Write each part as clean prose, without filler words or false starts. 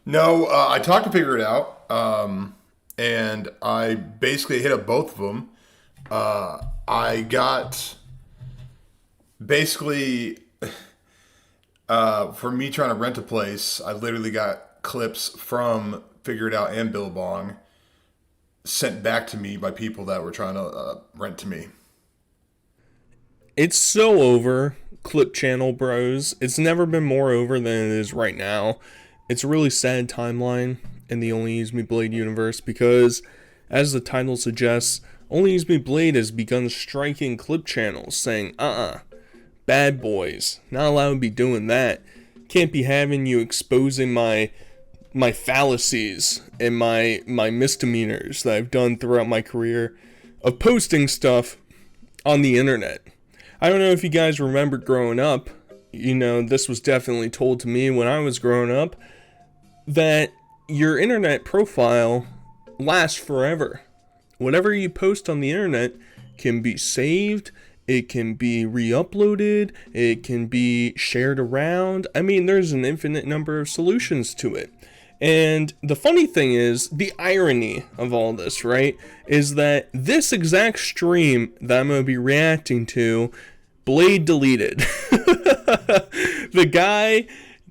No, I talked to figure it out, and I basically hit up both of them. I got basically for me trying to rent a place. I literally got clips from Figure It Out and Billabong sent back to me by people that were trying to rent to me. It's so over, Clip Channel Bros. It's never been more over than it is right now. It's a really sad timeline in the Only Use Me Blade universe because, as the title suggests, Only Use Me Blade has begun striking clip channels, saying, bad boys, not allowed to be doing that. Can't be having you exposing my fallacies and my misdemeanors that I've done throughout my career of posting stuff on the internet. I don't know if you guys remember growing up, this was definitely told to me when I was growing up, that your internet profile lasts forever. Whatever you post on the internet can be saved, it can be re-uploaded, it can be shared around. I mean, there's an infinite number of solutions to it. And the funny thing is, the irony of all this, right, is that this exact stream that I'm going to be reacting to, Blade deleted. The guy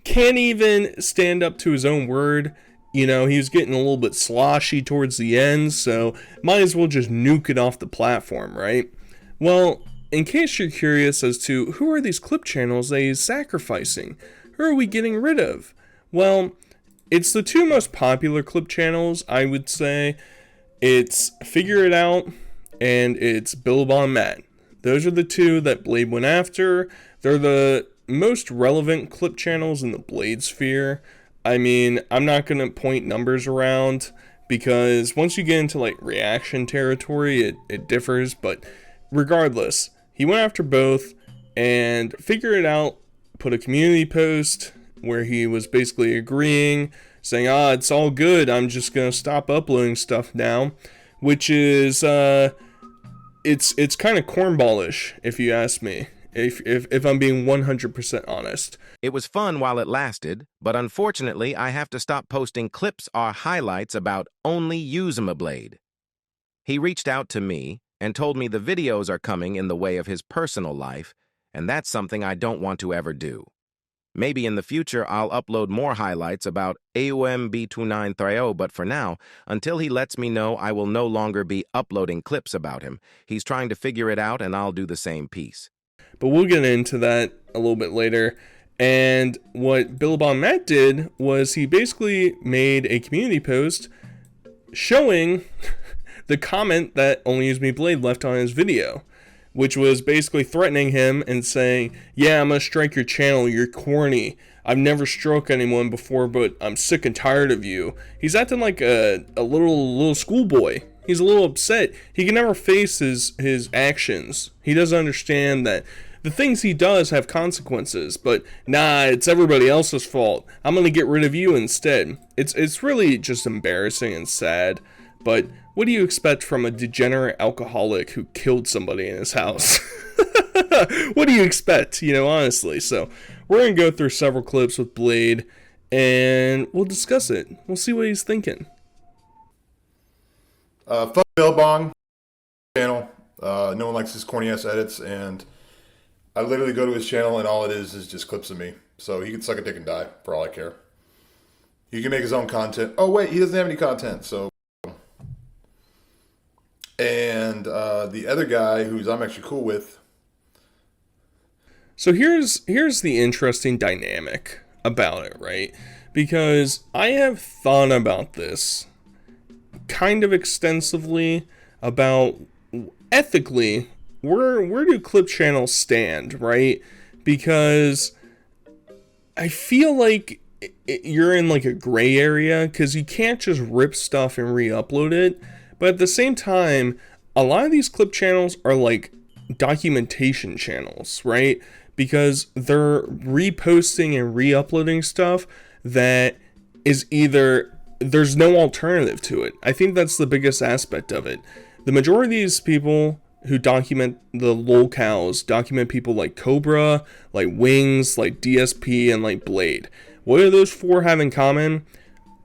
can't even stand up to his own word. He was getting a little bit sloshy towards the end, so might as well just nuke it off the platform, right? Well, in case you're curious as to who are these clip channels that he's sacrificing, who are we getting rid of? Well, it's the two most popular clip channels, I would say. It's Figure It Out and it's Billabong Matt. Those are the two that Blade went after. They're the most relevant clip channels in the Blade sphere. I mean, I'm not going to point numbers around because once you get into like reaction territory, it differs. But regardless, he went after both, and Figure It Out put a community post where he was basically agreeing, saying, it's all good, I'm just gonna stop uploading stuff now, which is, it's kind of cornballish, if you ask me, if I'm being 100% honest. It was fun while it lasted, but unfortunately I have to stop posting clips or highlights about OnlyUseMeBlade. He reached out to me and told me the videos are coming in the way of his personal life, and that's something I don't want to ever do. Maybe in the future I'll upload more highlights about AUMB2930, but for now, until he lets me know, I will no longer be uploading clips about him. He's trying to figure it out, and I'll do the same piece. But we'll get into that a little bit later. And what Billabong Matt did was he basically made a community post showing the comment that Only Use Me Blade left on his video, which was basically threatening him and saying, yeah, I'm gonna strike your channel, you're corny. I've never struck anyone before, but I'm sick and tired of you. He's acting like a little schoolboy. He's a little upset. He can never face his actions. He doesn't understand that the things he does have consequences, but nah, it's everybody else's fault. I'm gonna get rid of you instead. It's really just embarrassing and sad, but what do you expect from a degenerate alcoholic who killed somebody in his house? What do you expect, honestly? So we're going to go through several clips with Blade, and we'll discuss it. We'll see what he's thinking. Fuck Billabong channel. No one likes his corny ass edits, and I literally go to his channel, and all it is just clips of me. So he can suck a dick and die, for all I care. He can make his own content. Oh, wait, he doesn't have any content, so... And the other guy, who's I'm actually cool with. So here's the interesting dynamic about it, right? Because I have thought about this kind of extensively about ethically where do clip channels stand, right? Because I feel like you're in like a gray area because you can't just rip stuff and re-upload it. But at the same time, a lot of these clip channels are like documentation channels, right? Because they're reposting and re-uploading stuff that is either, there's no alternative to it. I think that's the biggest aspect of it. The majority of these people who document the lolcows document people like Cobra, like Wings, like DSP, and like Blade. What do those four have in common?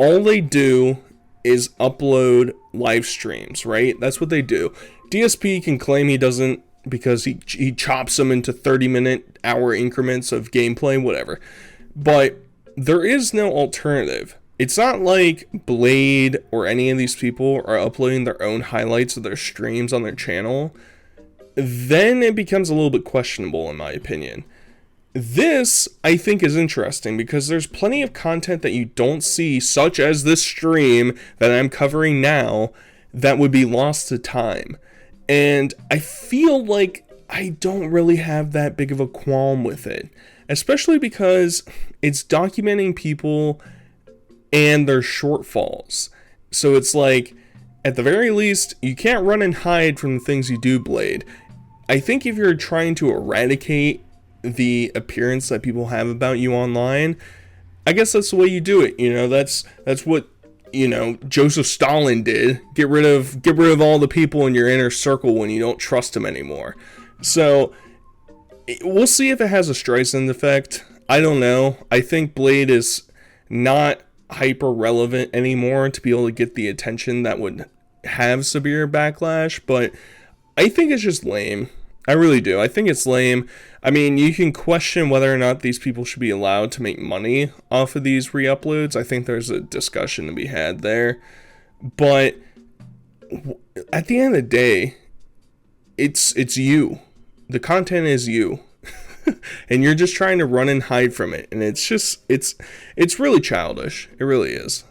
all they do is upload live streams, right? That's what they do. DSP can claim he doesn't because he chops them into 30-minute, hour increments of gameplay, whatever. But there is no alternative. It's not like Blade or any of these people are uploading their own highlights of their streams on their channel. Then it becomes a little bit questionable, in my opinion. This, I think, is interesting because there's plenty of content that you don't see, such as this stream that I'm covering now, that would be lost to time. And I feel like I don't really have that big of a qualm with it, especially because it's documenting people and their shortfalls. So it's like, at the very least, you can't run and hide from the things you do, Blade. I think if you're trying to eradicate the appearance that people have about you online, I guess that's the way you do it. You know, that's what, you know, Joseph Stalin did. Get rid of all the people in your inner circle when you don't trust them anymore. So we'll see if it has a Streisand effect. I don't know. I think Blade is not hyper relevant anymore to be able to get the attention that would have severe backlash, but I think it's just lame. I really do. I think it's lame. I mean, you can question whether or not these people should be allowed to make money off of these re-uploads. I think there's a discussion to be had there. But at the end of the day, it's you. The content is you. And you're just trying to run and hide from it. And it's just, it's really childish. It really is.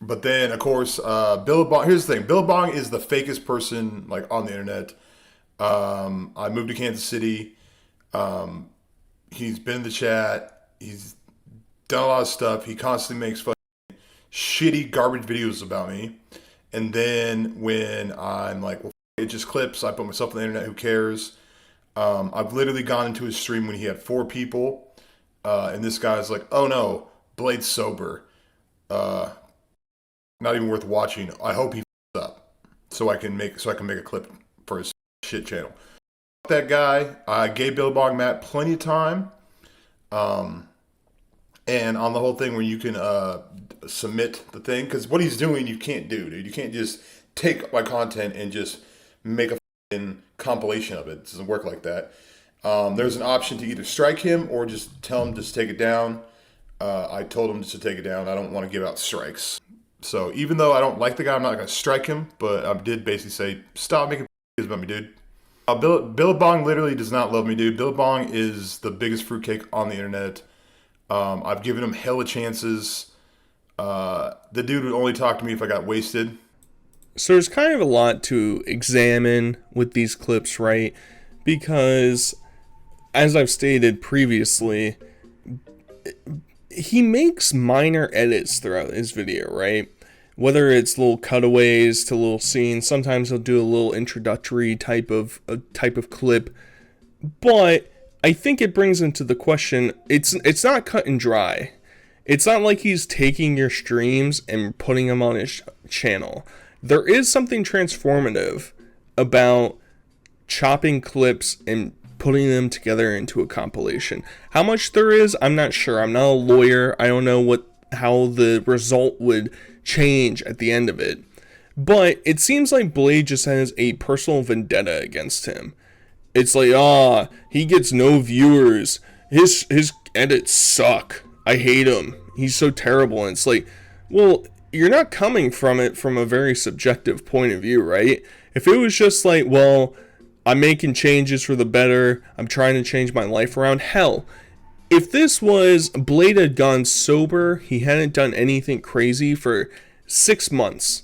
But then, of course, Billabong. Here's the thing: Billabong is the fakest person like on the internet. I moved to Kansas City. He's been in the chat. He's done a lot of stuff. He constantly makes fucking shitty garbage videos about me. And then when I'm like, well, it just clips. I put myself on the internet. Who cares? I've literally gone into his stream when he had 4 people, and this guy's like, "Oh no, Blade's sober. Not even worth watching. I hope he f***s up so I can make a clip for his shit channel." Fuck that guy. I gave Billabong Matt plenty of time, and on the whole thing where you can submit the thing, because what he's doing you can't do, dude. You can't just take my content and just make a f***ing compilation of it. It doesn't work like that. There's an option to either strike him or just tell him just take it down. I told him just to take it down. I don't want to give out strikes. So even though I don't like the guy, I'm not going to strike him, but I did basically say, stop making about me, dude. Billabong literally does not love me, dude. Billabong is the biggest fruitcake on the internet. I've given him hella chances. The dude would only talk to me if I got wasted. So there's kind of a lot to examine with these clips, right? Because, as I've stated previously, he makes minor edits throughout his video, right? Whether it's little cutaways to little scenes, sometimes he'll do a little introductory type of clip, but I think it brings into the question, it's not cut and dry. It's not like he's taking your streams and putting them on his channel. There is something transformative about chopping clips and putting them together into a compilation. How much there is, I'm not sure. I'm not a lawyer. I don't know how the result would change at the end of it. But it seems like Blade just has a personal vendetta against him. It's like, he gets no viewers. His edits suck. I hate him. He's so terrible. And it's like, well, you're not coming from it from a very subjective point of view, right? If it was just like, well, I'm making changes for the better, I'm trying to change my life around, hell, if this was Blade had gone sober, he hadn't done anything crazy for 6 months,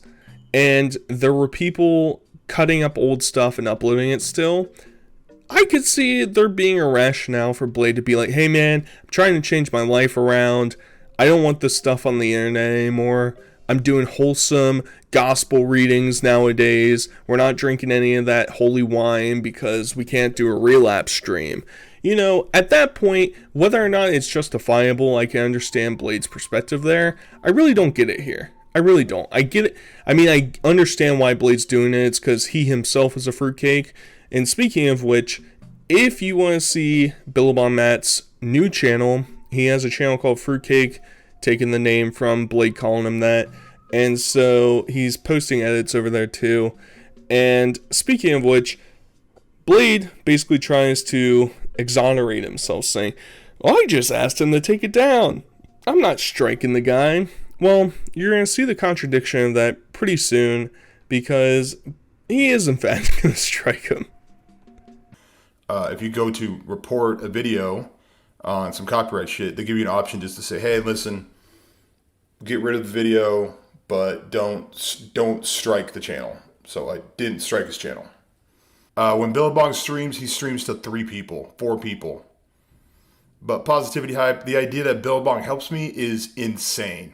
and there were people cutting up old stuff and uploading it still, I could see there being a rationale for Blade to be like, hey man, I'm trying to change my life around, I don't want this stuff on the internet anymore, I'm doing wholesome gospel readings nowadays. We're not drinking any of that holy wine because we can't do a relapse stream. You know, at that point, whether or not it's justifiable, I can understand Blade's perspective there. I really don't get it here. I really don't. I get it. I mean, I understand why Blade's doing it. It's because he himself is a fruitcake. And speaking of which, if you want to see Billabong Matt's new channel, he has a channel called Fruitcake taking the name from Blade calling him that. And so he's posting edits over there too. And speaking of which, Blade basically tries to exonerate himself, saying, "Well, I just asked him to take it down. I'm not striking the guy." Well, you're going to see the contradiction of that pretty soon, because he is in fact going to strike him. If you go to report a video on some copyright shit, they give you an option just to say, "Hey, listen, get rid of the video, but don't strike the channel." So I didn't strike his channel. When Billabong streams, he streams to 3 people, 4 people. But Positivity Hype, the idea that Billabong helps me is insane.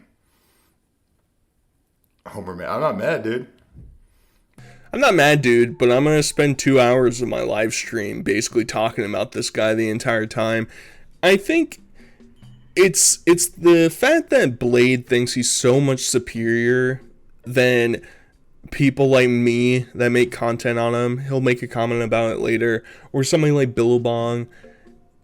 Homer, man, I'm not mad, dude. I'm not mad, dude, but I'm going to spend 2 hours of my live stream basically talking about this guy the entire time. I think it's the fact that Blade thinks he's so much superior than people like me that make content on him. He'll make a comment about it later, or somebody like Billabong.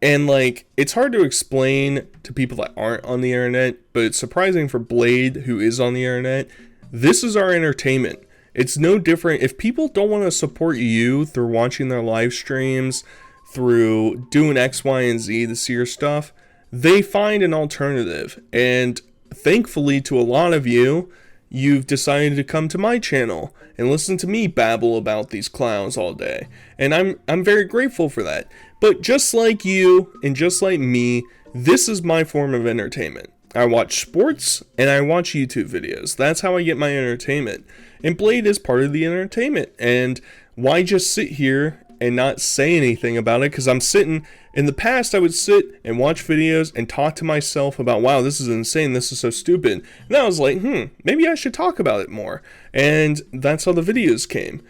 And like, it's hard to explain to people that aren't on the internet, but it's surprising for Blade, who is on the internet. This is our entertainment. It's no different. If people don't want to support you through watching their live streams, through doing X, Y, and Z to see your stuff, they find an alternative. And thankfully to a lot of you, you've decided to come to my channel and listen to me babble about these clowns all day. And I'm very grateful for that. But just like you and just like me, this is my form of entertainment. I watch sports and I watch YouTube videos. That's how I get my entertainment. And Blade is part of the entertainment. And why just sit here and not say anything about it? Because I'm sitting, in the past I would sit and watch videos and talk to myself about, wow, this is insane, this is so stupid. And I was like, maybe I should talk about it more. And that's how the videos came.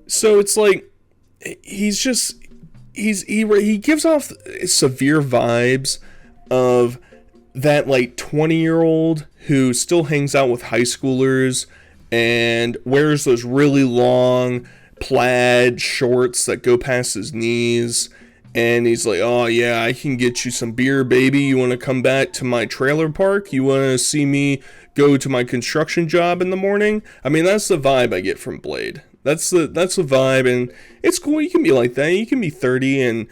So it's like, he gives off severe vibes of that like 20-year-old who still hangs out with high schoolers and wears those really long plaid shorts that go past his knees, and he's like, "Oh yeah, I can get you some beer, baby. You want to come back to my trailer park? You want to see me go to my construction job in the morning?" I mean, that's the vibe I get from Blade. That's the vibe, and it's cool. You can be like that. You can be 30 and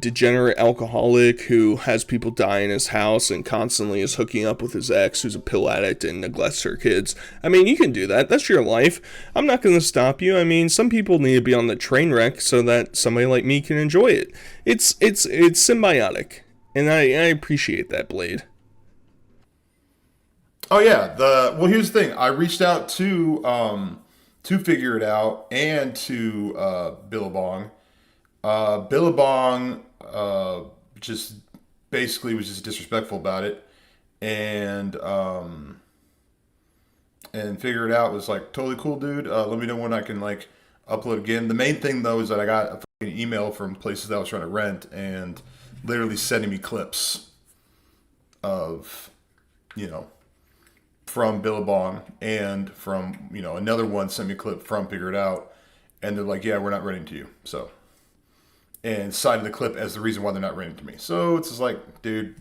degenerate alcoholic who has people die in his house and constantly is hooking up with his ex who's a pill addict and neglects her kids. I mean, you can do that. That's your life. I'm not going to stop you. I mean, some people need to be on the train wreck so that somebody like me can enjoy it. It's symbiotic, and I appreciate that, Blade. Oh yeah, well here's the thing. I reached out to Figure It Out and to Billabong. Billabong just basically was just disrespectful about it, and Figure It Out was like, "Totally cool, dude. Let me know when I can like upload again." The main thing though is that I got a fucking email from places that I was trying to rent and literally sending me clips of, from Billabong, and from, another one sent me a clip from Figure It Out, and they're like, "Yeah, we're not renting to you." So, and cited the clip as the reason why they're not renting to me. So it's just like, dude,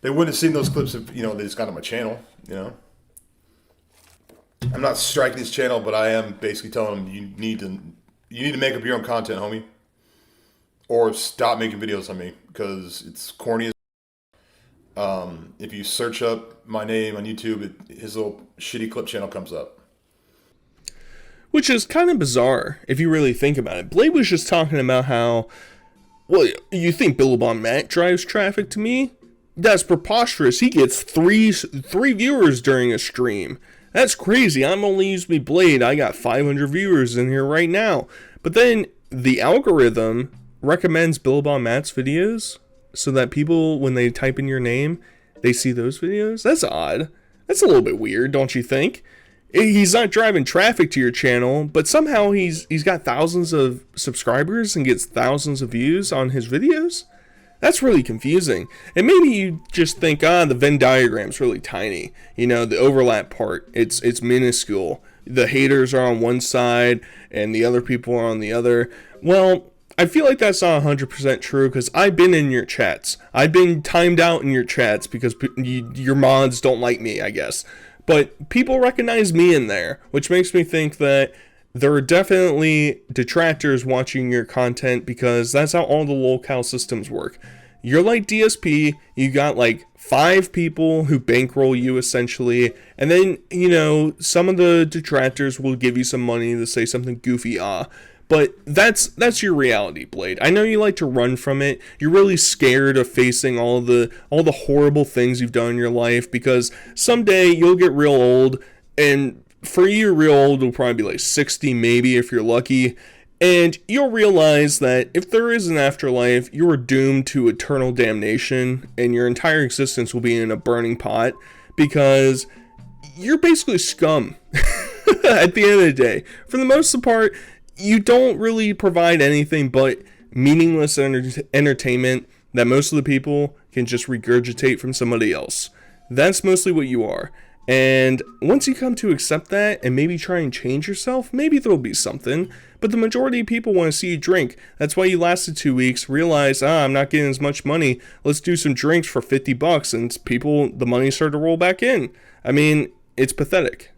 they wouldn't have seen those clips if, they just got on my channel, I'm not striking his channel, but I am basically telling them, you need to make up your own content, homie. Or stop making videos on me, because it's corny as if you search up my name on YouTube, his little shitty clip channel comes up. Which is kind of bizarre if you really think about it. Blade was just talking about how, well, you think Billabong Matt drives traffic to me? That's preposterous. He gets three viewers during a stream. That's crazy. I'm OnlyUseMeBlade. I got 500 viewers in here right now. But then the algorithm recommends Billabong Matt's videos so that people, when they type in your name, they see those videos? That's odd. That's a little bit weird, don't you think? He's not driving traffic to your channel, but somehow he's got thousands of subscribers and gets thousands of views on his videos? That's really confusing. And maybe you just think, the Venn diagram's really tiny. The overlap part, it's minuscule. The haters are on one side and the other people are on the other. Well, I feel like that's not 100% true because I've been in your chats. I've been timed out in your chats because your mods don't like me, I guess. But people recognize me in there, which makes me think that there are definitely detractors watching your content because that's how all the locale systems work. You're like DSP, you got like 5 people who bankroll you essentially, and then, you know, some of the detractors will give you some money to say something goofy, but that's your reality, Blade. I know you like to run from it. You're really scared of facing all the horrible things you've done in your life because someday you'll get real old, and for you, real old will probably be like 60 maybe if you're lucky. And you'll realize that if there is an afterlife, you are doomed to eternal damnation, and your entire existence will be in a burning pot because you're basically scum at the end of the day. For the most part, you don't really provide anything but meaningless entertainment that most of the people can just regurgitate from somebody else. That's mostly what you are. And once you come to accept that and maybe try and change yourself, maybe there'll be something. But the majority of people want to see you drink. That's why you lasted 2 weeks, realized, I'm not getting as much money. Let's do some drinks for $50. And the money started to roll back in. I mean, it's pathetic.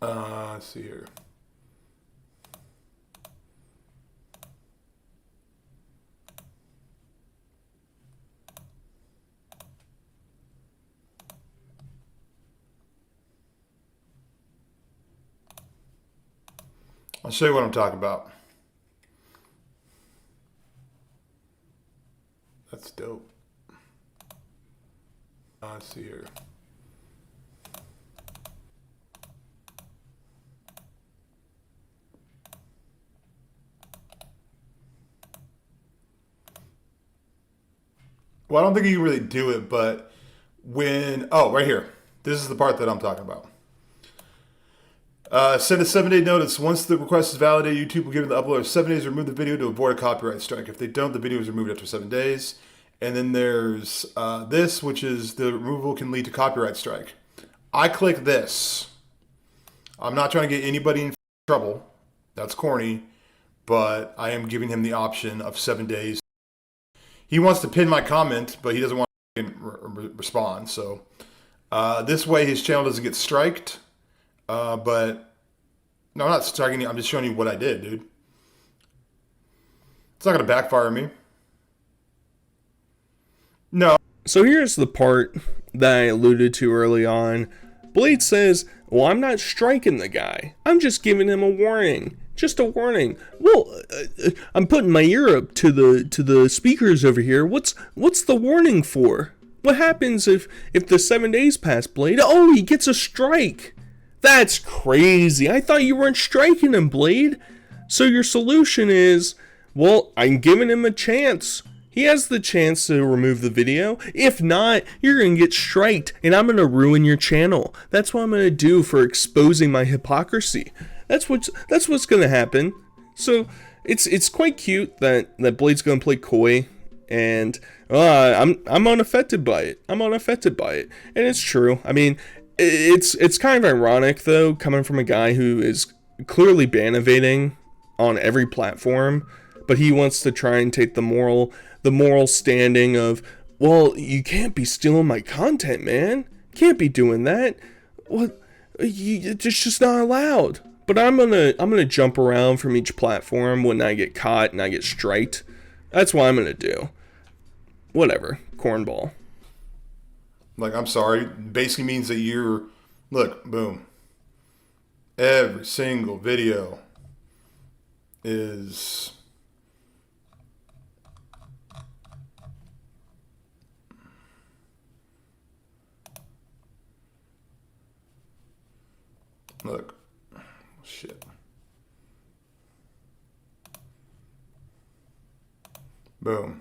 Let's see here. I'll show you what I'm talking about. That's dope. Let's see here. Well, I don't think you can really do it, but right here. This is the part that I'm talking about. Send a 7-day notice. Once the request is validated, YouTube will give the uploader 7 days to remove the video to avoid a copyright strike. If they don't, the video is removed after 7 days. And then there's this, which is the removal can lead to copyright strike. I click this. I'm not trying to get anybody in trouble. That's corny. But I am giving him the option of 7 days. He wants to pin my comment, but he doesn't want to respond. So this way his channel doesn't get striked. But no, I'm not striking you. I'm just showing you what I did, dude. It's not going to backfire me. No. So here's the part that I alluded to early on. Blade says, well, I'm not striking the guy. I'm just giving him a warning. Just a warning. Well, I'm putting my ear up to the speakers over here. What's the warning for? What happens if the 7 days pass, Blade? Oh, he gets a strike. That's crazy. I thought you weren't striking him, Blade. So your solution is, well, I'm giving him a chance. He has the chance to remove the video. If not, you're going to get striked, and I'm going to ruin your channel. That's what I'm going to do for exposing my hypocrisy. That's what's going to happen. So it's quite cute that Blade's going to play coy, and I'm unaffected by it. I'm unaffected by it, and it's true. I mean, it's kind of ironic though, coming from a guy who is clearly ban evading on every platform, but he wants to try and take the moral standing of, well, you can't be stealing my content, man. Can't be doing that. What? It's just not allowed. But I'm gonna jump around from each platform when I get caught and I get striked. That's what I'm gonna do. Whatever, cornball. Like, I'm sorry. Basically means that look, boom. Every single video is look. Shit. Boom.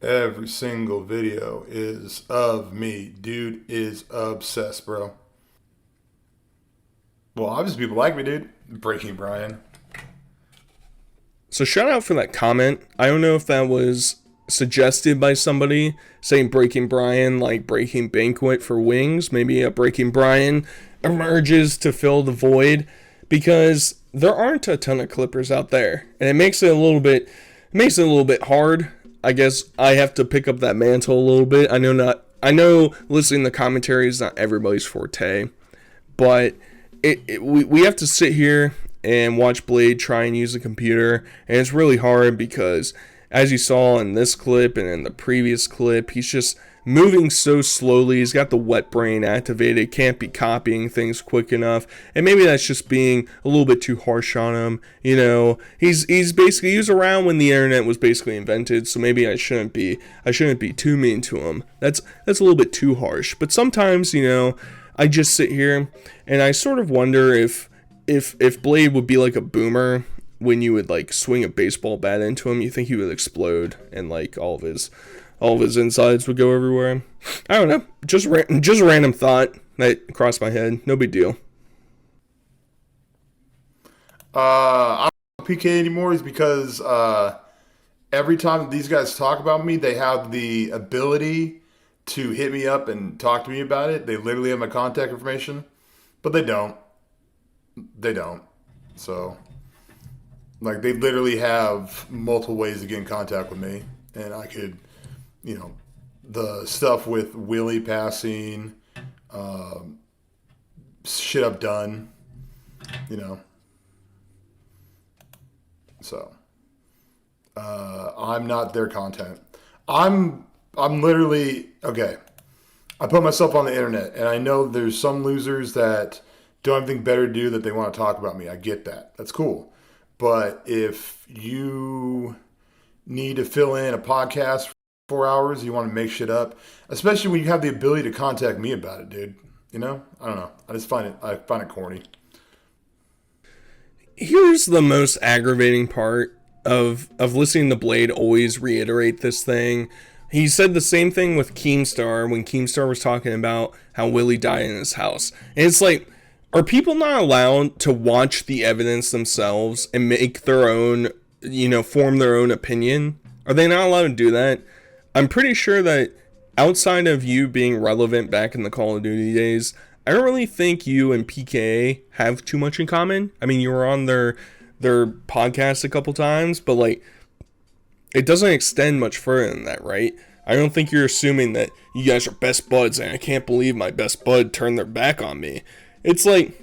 Every single video is of me. Dude is obsessed, bro. Well, obviously people like me, dude. Breaking Brian. So shout out for that comment. I don't know if that was suggested by somebody saying Breaking Brian like Breaking Banquet for wings. Maybe a Breaking Brian emerges to fill the void. because there aren't a ton of clippers out there, and it makes it a little bit hard. I guess I have to pick up that mantle a little bit. I know listening to commentary is not everybody's forte, but we have to sit here and watch Blade try and use a computer, and it's really hard because, as you saw in this clip and in the previous clip, he's just moving so slowly. He's got the wet brain activated, can't be copying things quick enough, and maybe that's just being a little bit too harsh on him. You know, he's basically, he was around when the internet was basically invented, so maybe I shouldn't be too mean to him. That's a little bit too harsh. But sometimes, you know, I just sit here and I sort of wonder if Blade would be like a boomer when you would like swing a baseball bat into him. You think he would explode and like all of his insides would go everywhere. I don't know. Just random thought that crossed my head. No big deal. I don't PK anymore is because every time these guys talk about me, they have the ability to hit me up and talk to me about it. They literally have my contact information, but they don't. So, like, they literally have multiple ways to get in contact with me, and I could, you know, the stuff with Willie passing, shit I've done, you know. So, I'm not their content. I'm literally, okay, I put myself on the internet, and I know there's some losers that don't have anything better to do that they want to talk about me. I get that. That's cool. But if you need to fill in a podcast for 4 hours, you want to make shit up, especially when you have the ability to contact me about it, dude. You know? I don't know. I find it corny. Here's the most aggravating part of listening to Blade always reiterate this thing. He said the same thing with Keemstar when Keemstar was talking about how Willie died in his house. And it's like, are people not allowed to watch the evidence themselves and make their own, you know, form their own opinion? Are they not allowed to do that? I'm pretty sure that outside of you being relevant back in the Call of Duty days, I don't really think you and PKA have too much in common. I mean, you were on their podcast a couple times, but like, it doesn't extend much further than that, right? I don't think you're assuming that you guys are best buds and I can't believe my best bud turned their back on me. It's like,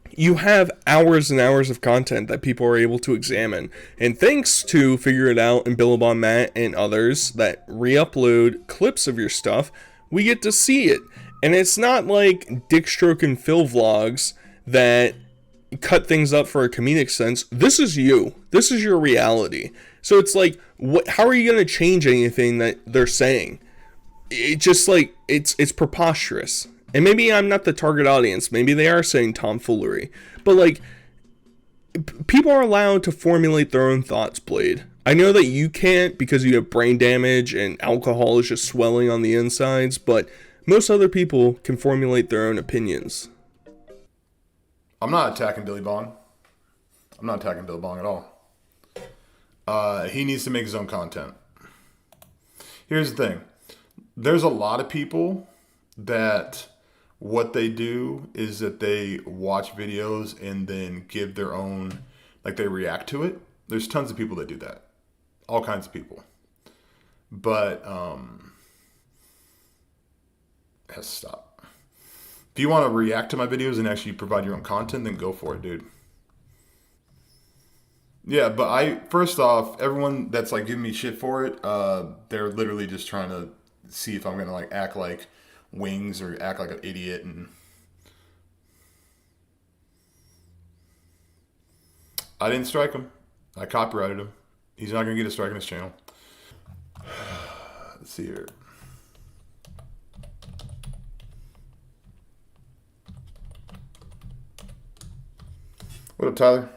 you have hours and hours of content that people are able to examine. And thanks to Figure It Out and Billabong Matt and others that re-upload clips of your stuff, we get to see it. And it's not like Dick Stroke and Phil vlogs that cut things up for a comedic sense. This is you. This is your reality. So it's like, how are you going to change anything that they're saying? It just like, it's preposterous. And maybe I'm not the target audience. Maybe they are saying tomfoolery. But like, people are allowed to formulate their own thoughts, Blade. I know that you can't because you have brain damage and alcohol is just swelling on the insides, but most other people can formulate their own opinions. I'm not attacking Billy Bong. I'm not attacking Billy Bong at all. He needs to make his own content. Here's the thing. There's a lot of people that what they do is that they watch videos and then give their own, like they react to it. There's tons of people that do that. All kinds of people. But, it has to stop. If you want to react to my videos and actually provide your own content, then go for it, dude. Yeah, but first off, everyone that's like giving me shit for it, they're literally just trying to see if I'm going to like act like Wings or act like an idiot. And I didn't strike him. I copyrighted him. He's not going to get a strike on his channel. Let's see here. What up, Tyler?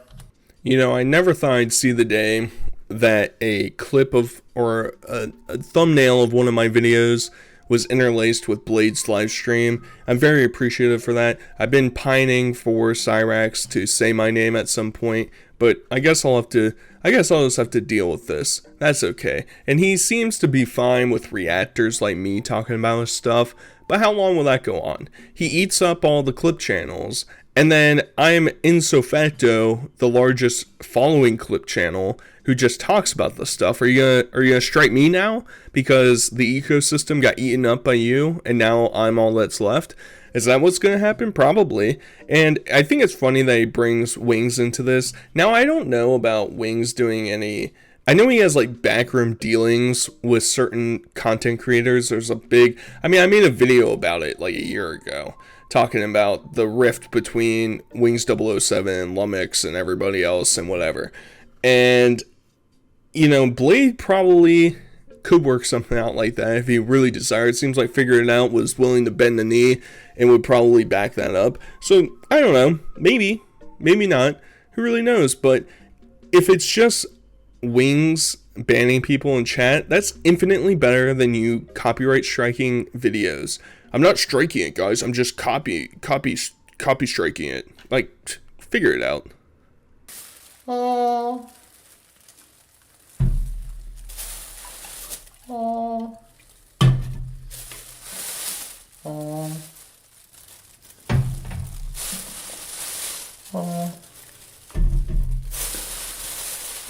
You know, I never thought I'd see the day that a clip of, or a thumbnail of one of my videos was interlaced with Blade's live stream. I'm very appreciative for that. I've been pining for Cyrax to say my name at some point, but I guess I'll just have to deal with this. That's okay. And he seems to be fine with reactors like me talking about his stuff, But how long will that go on? He eats up all the clip channels, and then I'm ipso facto the largest following clip channel who just talks about this stuff. Are you gonna strike me now because the ecosystem got eaten up by you, and now I'm all that's left? Is that what's going to happen? Probably. And I think it's funny that he brings Wings into this. Now, I don't know about Wings doing any... I know he has, like, backroom dealings with certain content creators. There's a big... I mean, I made a video about it, like, a year ago, talking about the rift between Wings 007 and Lumix and everybody else and whatever. And, you know, Blade probably... could work something out like that if he really desired. It seems like Figuring It Out was willing to bend the knee and would probably back that up. So, I don't know. Maybe. Maybe not. Who really knows? But if it's just Wings banning people in chat, that's infinitely better than you copyright striking videos. I'm not striking it, guys. I'm just copy striking it. Like, figure it out. Oh. Oh. Oh. Oh.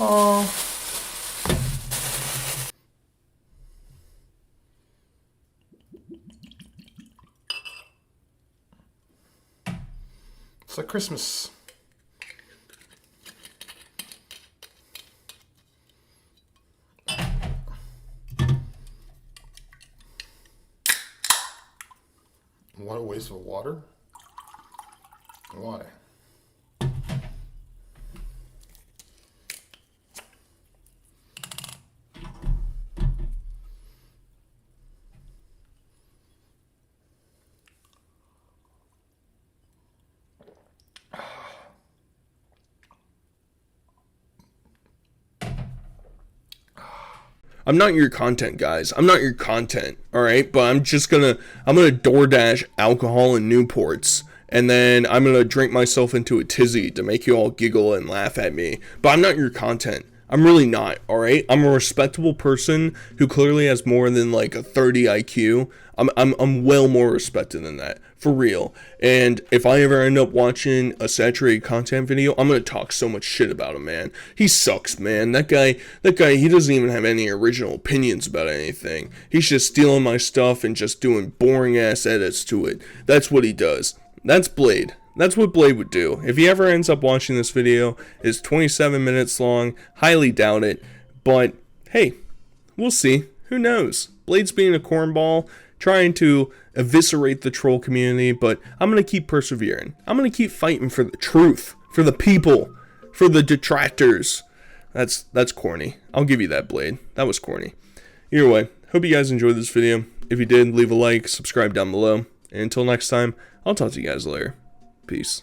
Oh. It's like Christmas. What a waste of water. Why? I'm not your content, guys. I'm not your content, all right? But I'm gonna DoorDash alcohol and Newports, and then I'm gonna drink myself into a tizzy to make you all giggle and laugh at me. But I'm not your content. I'm really not, all right? I'm a respectable person who clearly has more than like a 30 IQ. I'm well more respected than that, for real. And if I ever end up watching a saturated content video, I'm gonna talk so much shit about him, man. He sucks, man. That guy, he doesn't even have any original opinions about anything. He's just stealing my stuff and just doing boring ass edits to it. That's what he does. That's Blade. That's what Blade would do. If he ever ends up watching this video, it's 27 minutes long. Highly doubt it. But, hey, we'll see. Who knows? Blade's being a cornball, trying to eviscerate the troll community, but I'm going to keep persevering. I'm going to keep fighting for the truth, for the people, for the detractors. That's corny. I'll give you that, Blade. That was corny. Either way, hope you guys enjoyed this video. If you did, leave a like, subscribe down below. And until next time, I'll talk to you guys later. Peace.